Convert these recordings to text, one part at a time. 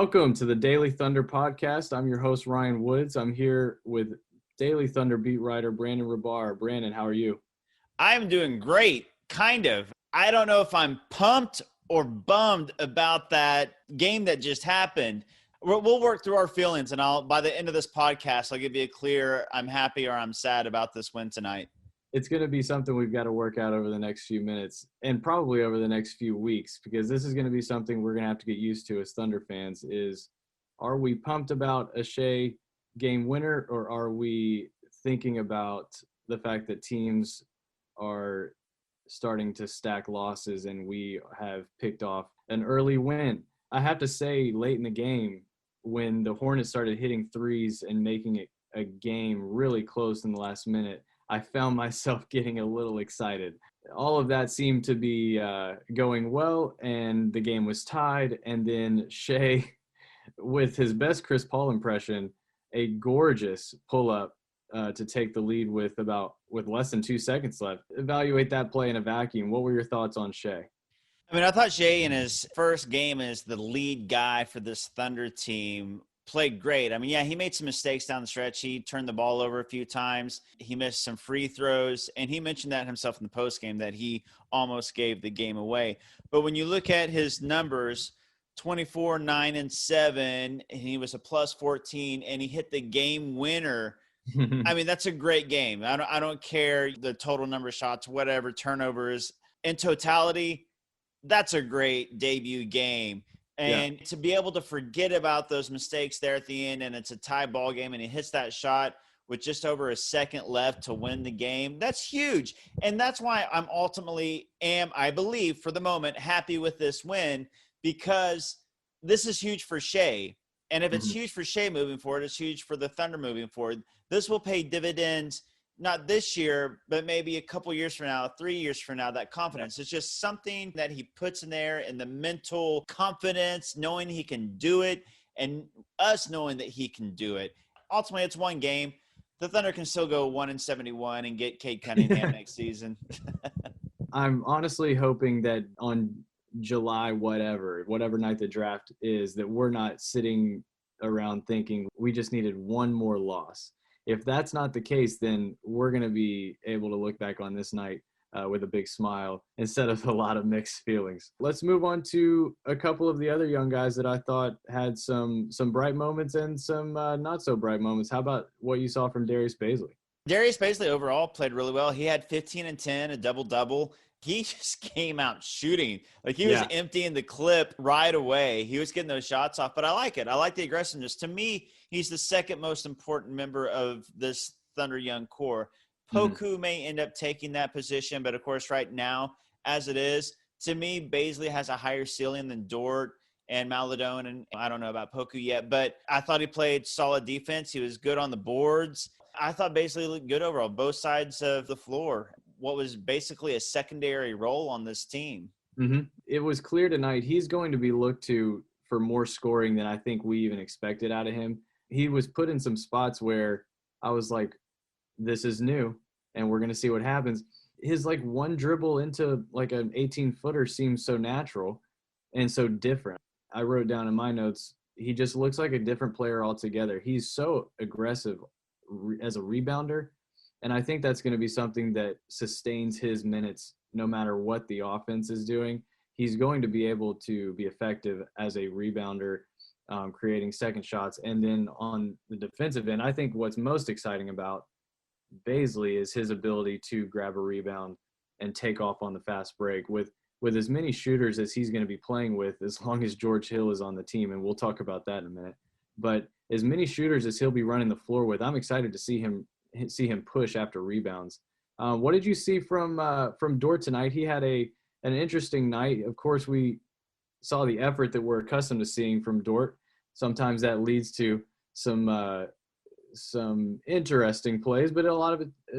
Welcome to the Daily Thunder podcast. I'm your host, Ryan Woods. I'm here with Daily Thunder beat writer Brandon Rahbar. Brandon, how are you? I'm doing great, kind of. I don't know if I'm pumped or bummed about that game that just happened. We'll work through our feelings, and by the end of this podcast, I'll give you a clear I'm happy or I'm sad about this win tonight. It's going to be something we've got to work out over the next few minutes and probably over the next few weeks, because this is going to be something we're going to have to get used to as Thunder fans is, are we pumped about a Shea game winner, or are we thinking about the fact that teams are starting to stack losses and we have picked off an early win? I have to say, late in the game, when the Hornets started hitting threes and making it a game really close in the last minute, I found myself getting a little excited. All of that seemed to be going well, and the game was tied. And then Shea, with his best Chris Paul impression, a gorgeous pull-up to take the lead with less than 2 seconds left. Evaluate that play in a vacuum. What were your thoughts on Shea? I mean, I thought Shea in his first game as the lead guy for this Thunder team played great. I mean, yeah, he made some mistakes down the stretch. He turned the ball over a few times. He missed some free throws, and he mentioned that himself in the postgame that he almost gave the game away. But when you look at his numbers, 24, 9, and 7, and he was a plus 14, and he hit the game winner. I mean, that's a great game. I don't care the total number of shots, whatever, turnovers. In totality, that's a great debut game. And to be able to forget about those mistakes there at the end, and it's a tie ball game, and he hits that shot with just over a second left to win the game, that's huge. And that's why I'm ultimately I believe, for the moment, happy with this win, because this is huge for Shea. And if it's huge for Shea moving forward, it's huge for the Thunder moving forward. This will pay dividends, not this year, but maybe a couple years from now, 3 years from now, that confidence. It's just something that he puts in there, and the mental confidence, knowing he can do it, and us knowing that he can do it. Ultimately, it's one game. The Thunder can still go 1-71 and get Cade Cunningham next season. I'm honestly hoping that on July whatever night the draft is, that we're not sitting around thinking we just needed one more loss. If that's not the case, then we're going to be able to look back on this night with a big smile instead of a lot of mixed feelings. Let's move on to a couple of the other young guys that I thought had some bright moments and some not so bright moments. How about what you saw from Darius Bazley? Darius Bazley overall played really well. He had 15 and 10, a double-double. He just came out shooting. Like, he was emptying the clip right away. He was getting those shots off, but I like it. I like the aggressiveness. To me, he's the second most important member of this Thunder young core. Poku may end up taking that position, but of course right now, as it is, to me, Bazley has a higher ceiling than Dort and Maladone, and I don't know about Poku yet, but I thought he played solid defense. He was good on the boards. I thought Bazley looked good overall, both sides of the floor. What was basically a secondary role on this team. It was clear tonight he's going to be looked to for more scoring than I think we even expected out of him. He was put in some spots where I was like, this is new, and we're going to see what happens. His one dribble into like an 18-footer seems so natural and so different. I wrote down in my notes, he just looks like a different player altogether. He's so aggressive as a rebounder. And I think that's going to be something that sustains his minutes no matter what the offense is doing. He's going to be able to be effective as a rebounder, creating second shots. And then on the defensive end, I think what's most exciting about Bazley is his ability to grab a rebound and take off on the fast break. With as many shooters as he's going to be playing with, as long as George Hill is on the team, and we'll talk about that in a minute. But as many shooters as he'll be running the floor with, I'm excited to see him push after rebounds. What did you see from Dort tonight? He had an interesting night. Of course, we saw the effort that we're accustomed to seeing from Dort. Sometimes that leads to some interesting plays, but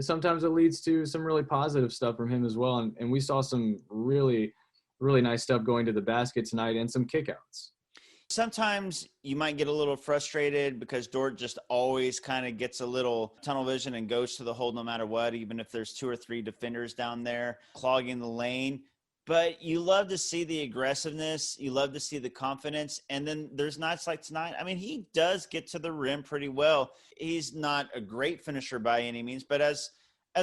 sometimes it leads to some really positive stuff from him as well. And we saw some really, really nice stuff going to the basket tonight and some kickouts. Sometimes you might get a little frustrated because Dort just always kind of gets a little tunnel vision and goes to the hole no matter what, even if there's 2 or 3 defenders down there clogging the lane. but you love to see the aggressiveness. You love to see the confidence. And then there's nights like tonight. I mean, he does get to the rim pretty well. He's not a great finisher by any means, but as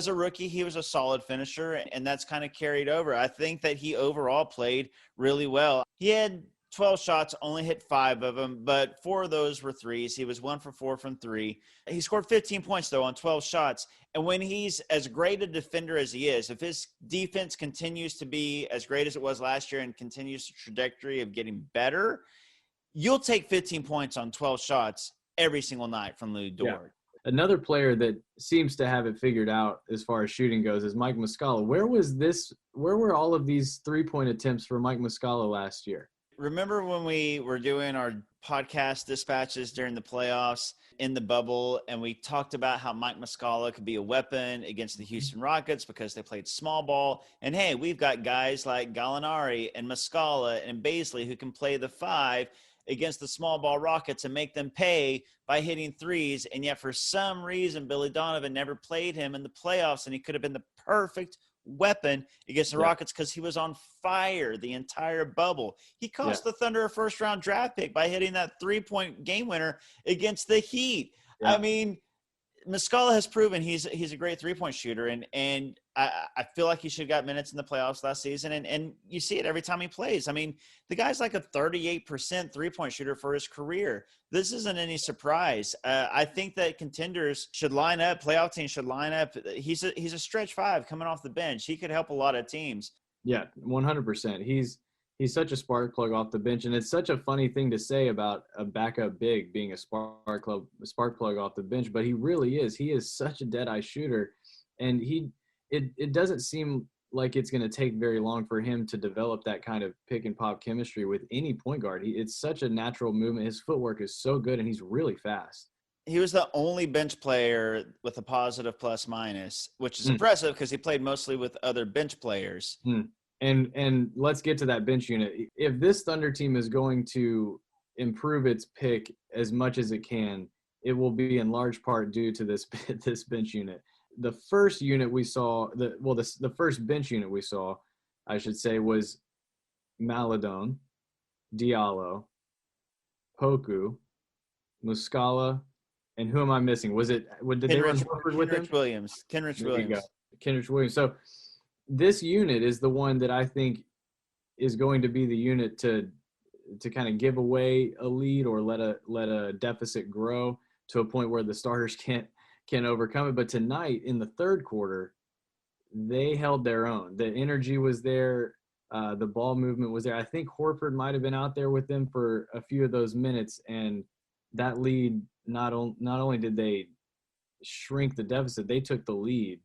a rookie, he was a solid finisher, and that's kind of carried over. I think that he overall played really well. He had 12 shots, only hit 5 of them, but 4 of those were threes. He was 1 for 4 from 3. He scored 15 points, though, on 12 shots. And when he's as great a defender as he is, if his defense continues to be as great as it was last year and continues the trajectory of getting better, you'll take 15 points on 12 shots every single night from Lou Dort. Yeah. Another player that seems to have it figured out as far as shooting goes is Mike Muscala. Where were all of these three-point attempts for Mike Muscala last year? Remember when we were doing our podcast dispatches during the playoffs in the bubble, and we talked about how Mike Muscala could be a weapon against the Houston Rockets because they played small ball. And, hey, we've got guys like Gallinari and Muscala and Baisley who can play the 5 against the small ball Rockets and make them pay by hitting threes. And yet for some reason, Billy Donovan never played him in the playoffs, and he could have been the perfect weapon against the Rockets because he was on fire the entire bubble. He cost the Thunder a first-round draft pick by hitting that 3-point game winner against the Heat. I mean, Muscala has proven he's a great three-point shooter, and I feel like he should have got minutes in the playoffs last season, and you see it every time he plays. I mean, the guy's like a 38% three-point shooter for his career. This isn't any surprise. I think that contenders should line up, playoff teams should line up. He's a stretch 5 coming off the bench. He could help a lot of teams. Yeah, 100%. He's such a spark plug off the bench, and it's such a funny thing to say about a backup big being a spark plug off the bench, but he really is. He is such a dead-eye shooter, and it doesn't seem like it's going to take very long for him to develop that kind of pick-and-pop chemistry with any point guard. It's such a natural movement. His footwork is so good, and he's really fast. He was the only bench player with a positive plus-minus, which is impressive because he played mostly with other bench players. And let's get to that bench unit. If this Thunder team is going to improve its pick as much as it can, it will be in large part due to this bench unit. The first unit we saw, the first bench unit we saw, I should say, was Maledon, Diallo, Poku, Muscala, and who am I missing? Did they run Horford with him? Kenrich Williams. Kenrich Williams. So this unit is the one that I think is going to be the unit to kind of give away a lead or let a deficit grow to a point where the starters can't overcome it. But tonight in the third quarter, they held their own. The energy was there. The ball movement was there. I think Horford might have been out there with them for a few of those minutes, and that lead, not only did they shrink the deficit, they took the lead,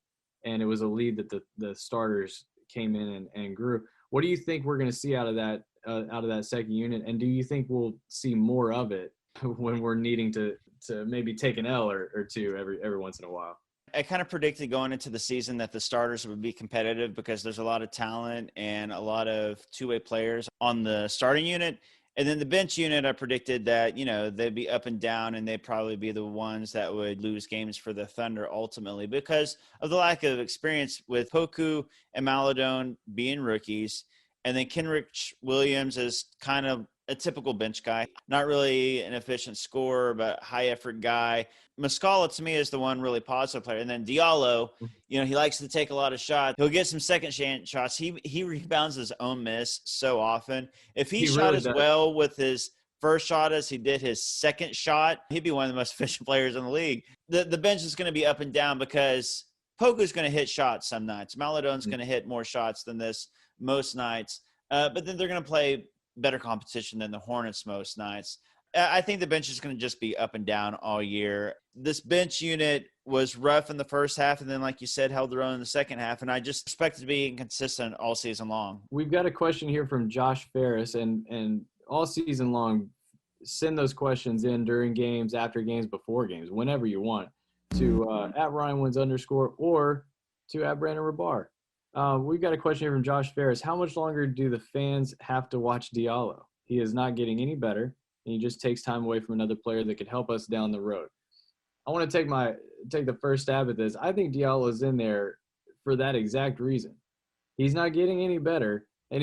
and it was a lead that the starters came in and grew. What do you think we're going to see out of that second unit, and do you think we'll see more of it when we're needing to maybe take an L or two every once in a while? I kind of predicted going into the season that the starters would be competitive because there's a lot of talent and a lot of two-way players on the starting unit. And then the bench unit, I predicted that, they'd be up and down, and they'd probably be the ones that would lose games for the Thunder ultimately because of the lack of experience with Poku and Maledon being rookies. And then Kenrich Williams is kind of a typical bench guy, not really an efficient scorer, but high effort guy. Muscala to me is the one really positive player. And then Diallo, he likes to take a lot of shots. He'll get some second chance shots. He rebounds his own miss so often. If he shot really as well with his first shot as he did his second shot, he'd be one of the most efficient players in the league. The bench is going to be up and down because Poku's going to hit shots some nights. Maledon's going to hit more shots than this most nights. But then they're going to play better competition than the Hornets most nights. I think the bench is going to just be up and down all year. This bench unit was rough in the first half and then, like you said, held their own in the second half, and I just expect it to be inconsistent all season long. We've got a question here from Josh Ferris, and all season long, send those questions in during games, after games, before games, whenever you want, to @RyanWins_ or to @Brandon Rahbar. We've got a question here from Josh Ferris. How much longer do the fans have to watch Diallo? He is not getting any better, and he just takes time away from another player that could help us down the road. I want to take the first stab at this. I think Diallo is in there for that exact reason. He's not getting any better, and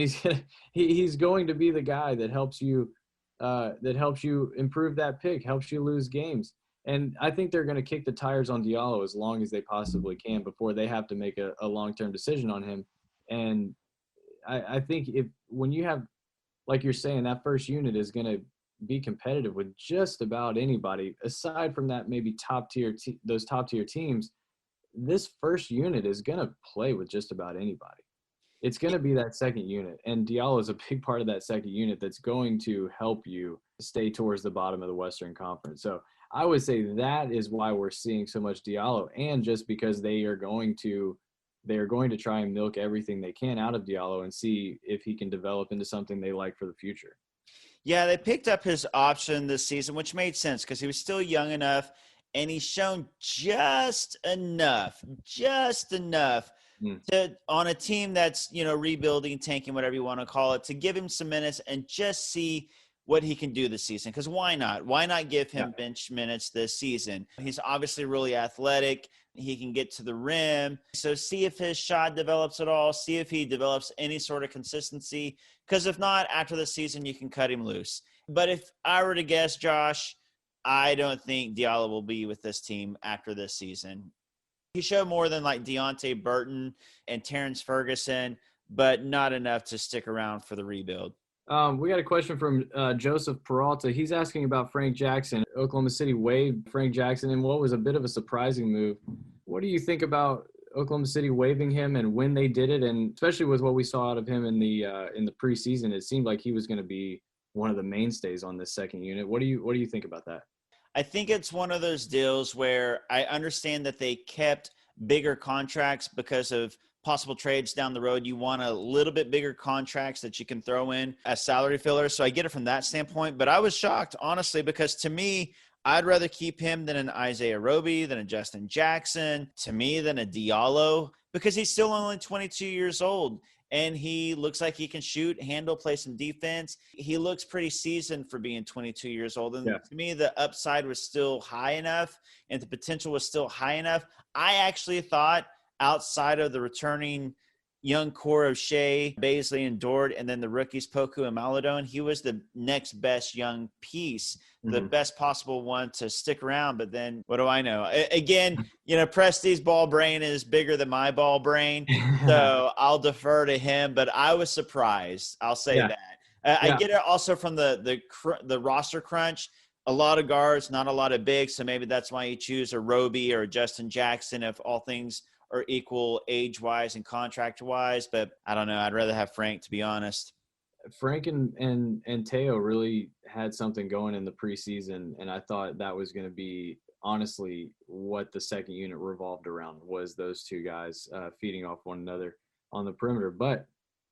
he's going to be the guy that helps you improve that pick, helps you lose games. And I think they're going to kick the tires on Diallo as long as they possibly can before they have to make a long-term decision on him. And I think when you have, like you're saying, that first unit is going to be competitive with just about anybody aside from that, maybe those top tier teams. This first unit is going to play with just about anybody. It's going to be that second unit, and Diallo is a big part of that second unit that's going to help you stay towards the bottom of the Western Conference. So I would say that is why we're seeing so much Diallo, and just because they are going to try and milk everything they can out of Diallo and see if he can develop into something they like for the future. Yeah, they picked up his option this season, which made sense because he was still young enough, and he's shown just enough to, on a team that's, rebuilding, tanking, whatever you want to call it, to give him some minutes and just see what he can do this season. Because why not? Why not give him bench minutes this season? He's obviously really athletic. He can get to the rim. So see if his shot develops at all. See if he develops any sort of consistency. Because if not, after the season, you can cut him loose. But if I were to guess, Josh, I don't think Diallo will be with this team after this season. He showed more than like Deonte Burton and Terrence Ferguson, but not enough to stick around for the rebuild. We got a question from Joseph Peralta. He's asking about Frank Jackson. Oklahoma City waived Frank Jackson in what was a bit of a surprising move. What do you think about Oklahoma City waiving him and when they did it, and especially with what we saw out of him in the preseason? It seemed like he was going to be one of the mainstays on this second unit. What do you think about that? I think it's one of those deals where I understand that they kept bigger contracts because of possible trades down the road. You want a little bit bigger contracts that you can throw in as salary fillers. So I get it from that standpoint. But I was shocked, honestly, because to me, I'd rather keep him than an Isaiah Roby, than a Justin Jackson, to me, than a Diallo, because he's still only 22 years old. And he looks like he can shoot, handle, play some defense. He looks pretty seasoned for being 22 years old. And to me, the upside was still high enough and the potential was still high enough. I actually thought outside of the returning young core of Shea, Baisley, and Dort, and then the rookies Poku and Maladone, he was the next best young piece, the best possible one to stick around. But then what do I know? Again, Presti's ball brain is bigger than my ball brain, so I'll defer to him. But I was surprised. I'll say that. I get it also from the roster crunch. A lot of guards, not a lot of bigs, so maybe that's why you choose a Roby or a Justin Jackson if all things are equal age-wise and contract-wise. But I don't know. I'd rather have Frank, to be honest. Frank and Teo really had something going in the preseason, and I thought that was going to be honestly what the second unit revolved around, was those two guys feeding off one another on the perimeter. But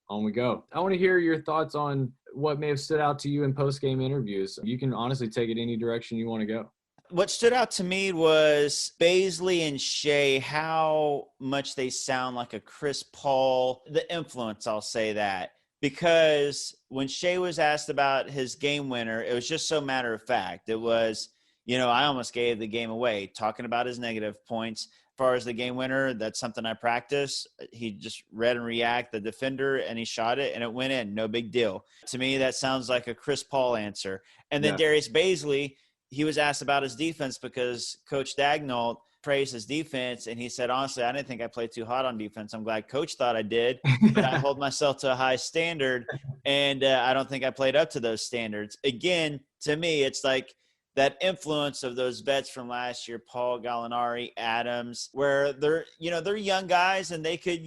on we go. I want to hear your thoughts on what may have stood out to you in post-game interviews. You can honestly take it any direction you want to go. What stood out to me was Baisley and Shea, how much they sound like a Chris Paul, the influence, I'll say that. Because when Shea was asked about his game winner, it was just so matter of fact. It was, I almost gave the game away, talking about his negative points. As far as the game winner, that's something I practice. He just read and react the defender, and he shot it, and it went in. No big deal. To me, that sounds like a Chris Paul answer. And then Darius Baisley, he was asked about his defense because Coach Dagnall praised his defense, and he said, honestly, I didn't think I played too hot on defense. I'm glad Coach thought I did, but I hold myself to a high standard, and I don't think I played up to those standards. Again, to me, it's like that influence of those vets from last year, Paul Gallinari, Adams, where they're young guys, and they could,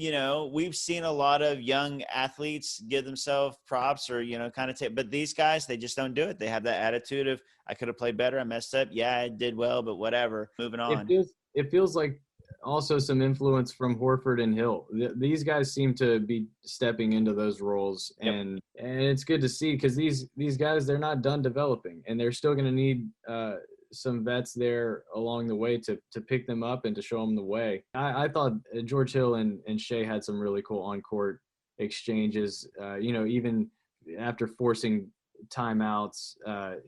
we've seen a lot of young athletes give themselves props or, kind of take, but these guys, they just don't do it. They have that attitude of, I could have played better. I messed up. Yeah, I did well, but whatever. Moving on. It feels like also some influence from Horford and Hill. These guys seem to be stepping into those roles, and it's good to see, because these guys, they're not done developing, and they're still going to need some vets there along the way to pick them up and to show them the way. I thought George Hill and Shea had some really cool on-court exchanges. Even after forcing timeouts,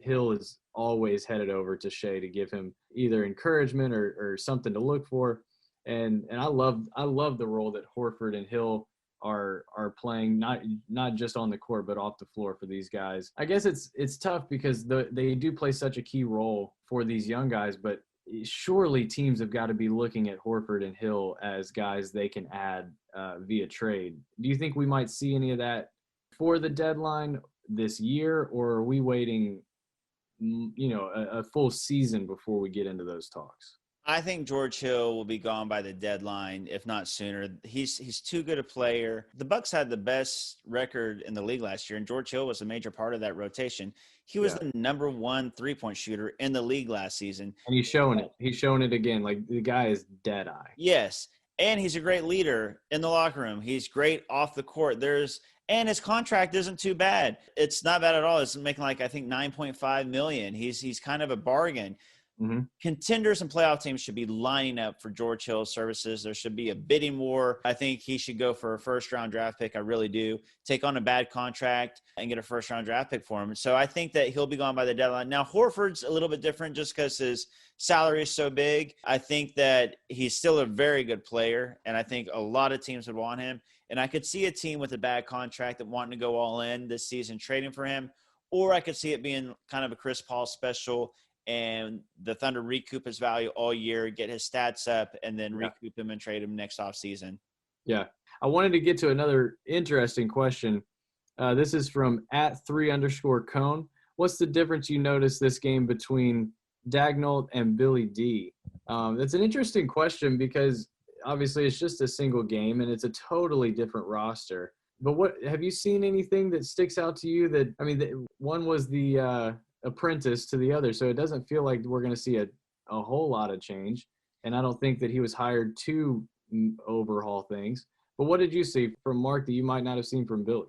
Hill is always headed over to Shea to give him either encouragement or something to look for. And I love the role that Horford and Hill are playing not just on the court but off the floor for these guys. I guess it's tough because they do play such a key role for these young guys, but surely teams have got to be looking at Horford and Hill as guys they can add via trade. Do you think we might see any of that for the deadline this year, or are we waiting, a full season before we get into those talks? I think George Hill will be gone by the deadline, if not sooner. He's too good a player. The Bucks had the best record in the league last year, and George Hill was a major part of that rotation. He was the number one three-point shooter in the league last season. And he's showing it. He's showing it again. Like, the guy is dead eye. Yes, and he's a great leader in the locker room. He's great off the court. And his contract isn't too bad. It's not bad at all. It's making I think $9.5 million. He's kind of a bargain. Mm-hmm. Contenders and playoff teams should be lining up for George Hill's services. There should be a bidding war. I think he should go for a first-round draft pick. I really do. Take on a bad contract and get a first-round draft pick for him. So I think that he'll be gone by the deadline. Now, Horford's a little bit different just because his salary is so big. I think that he's still a very good player, and I think a lot of teams would want him. And I could see a team with a bad contract that wanting to go all in this season trading for him, or I could see it being kind of a Chris Paul special and the Thunder recoup his value all year, get his stats up, and then recoup him and trade him next offseason. Yeah. I wanted to get to another interesting question. This is from @3_Cone. What's the difference you notice this game between Daigneault and Billy D? That's an interesting question because obviously it's just a single game and it's a totally different roster. But what have you seen anything that sticks out to you that, one was the apprentice to the other, so it doesn't feel like we're going to see a whole lot of change, and I don't think that he was hired to overhaul things. But what did you see from Mark that you might not have seen from Billy?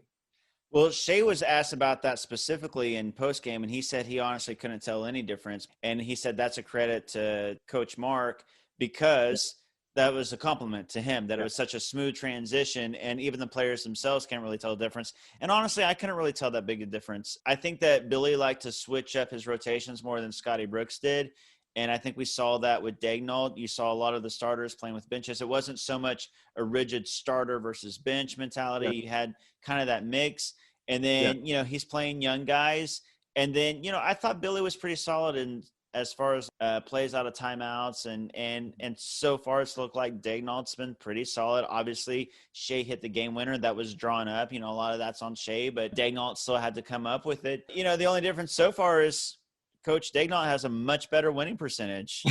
Well, Shea was asked about that specifically in postgame, and he said he honestly couldn't tell any difference, and he said that's a credit to Coach Mark because that was a compliment to him, that it was such a smooth transition, and even the players themselves can't really tell the difference. And honestly, I couldn't really tell that big a difference. I think that Billy liked to switch up his rotations more than Scotty Brooks did, and I think we saw that with Daigneault. You saw a lot of the starters playing with benches. It wasn't so much a rigid starter versus bench mentality. Yeah. You had kind of that mix, and then, he's playing young guys. And then, I thought Billy was pretty solid in as far as plays out of timeouts, and so far it's looked like Daigneault's been pretty solid. Obviously, Shea hit the game winner that was drawn up. A lot of that's on Shea, but Daigneault still had to come up with it. The only difference so far is Coach Daigneault has a much better winning percentage.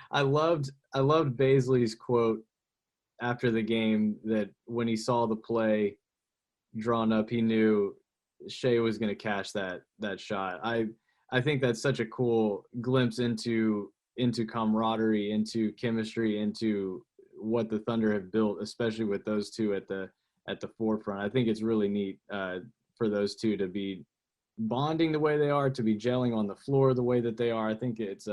I loved Baisley's quote after the game that when he saw the play drawn up, he knew Shea was going to catch that shot. I think that's such a cool glimpse into camaraderie, into chemistry, into what the Thunder have built, especially with those two at the forefront. I think it's really neat for those two to be bonding the way they are, to be gelling on the floor the way that they are. I think it's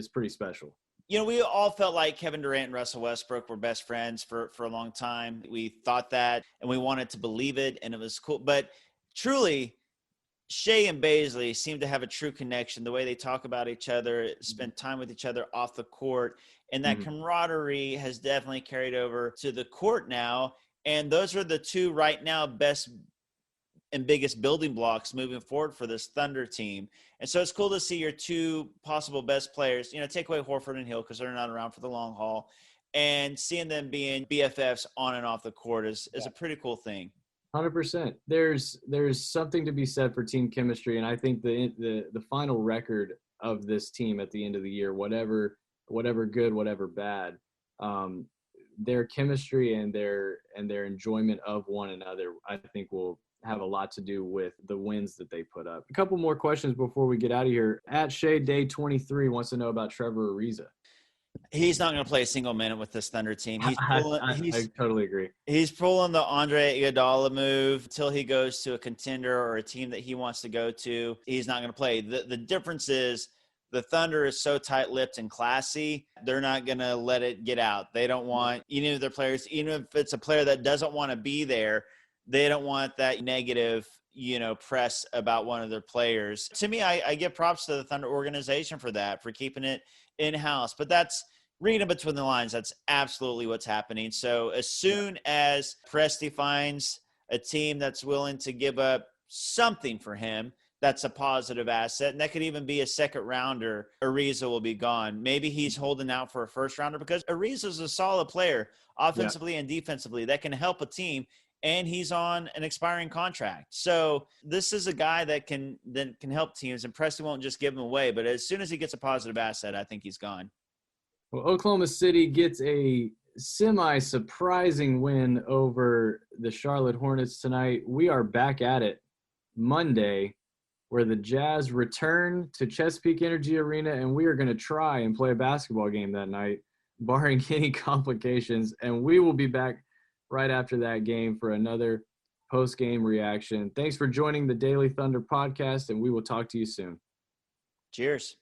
pretty special. We all felt like Kevin Durant and Russell Westbrook were best friends for a long time. We thought that, and we wanted to believe it, and it was cool. But truly, Shea and Baisley seem to have a true connection, the way they talk about each other, spend time with each other off the court, and that camaraderie has definitely carried over to the court now. And those are the two right now best and biggest building blocks moving forward for this Thunder team. And so it's cool to see your two possible best players, take away Horford and Hill because they're not around for the long haul, and seeing them being BFFs on and off the court is a pretty cool thing. 100%. There's something to be said for team chemistry, and I think the final record of this team at the end of the year, whatever good, whatever bad, their chemistry and their enjoyment of one another, I think will have a lot to do with the wins that they put up. A couple more questions before we get out of here. @ShayDay23 wants to know about Trevor Ariza. He's not going to play a single minute with this Thunder team. I totally agree. He's pulling the Andre Iguodala move until he goes to a contender or a team that he wants to go to. He's not going to play. The difference is the Thunder is so tight-lipped and classy, they're not going to let it get out. They don't want any of their players, even if it's a player that doesn't want to be there, they don't want that negative, press about one of their players. To me, I give props to the Thunder organization for that, for keeping it in-house. But that's, reading between the lines, that's absolutely what's happening. So as soon as Presti finds a team that's willing to give up something for him, that's a positive asset. And that could even be a second rounder. Ariza will be gone. Maybe he's holding out for a first rounder because Ariza's a solid player offensively and defensively that can help a team. And he's on an expiring contract. So this is a guy that can help teams, and Presti won't just give him away. But as soon as he gets a positive asset, I think he's gone. Well, Oklahoma City gets a semi-surprising win over the Charlotte Hornets tonight. We are back at it Monday, where the Jazz return to Chesapeake Energy Arena, and we are going to try and play a basketball game that night, barring any complications. And we will be back right after that game for another post-game reaction. Thanks for joining the Daily Thunder podcast, and we will talk to you soon. Cheers.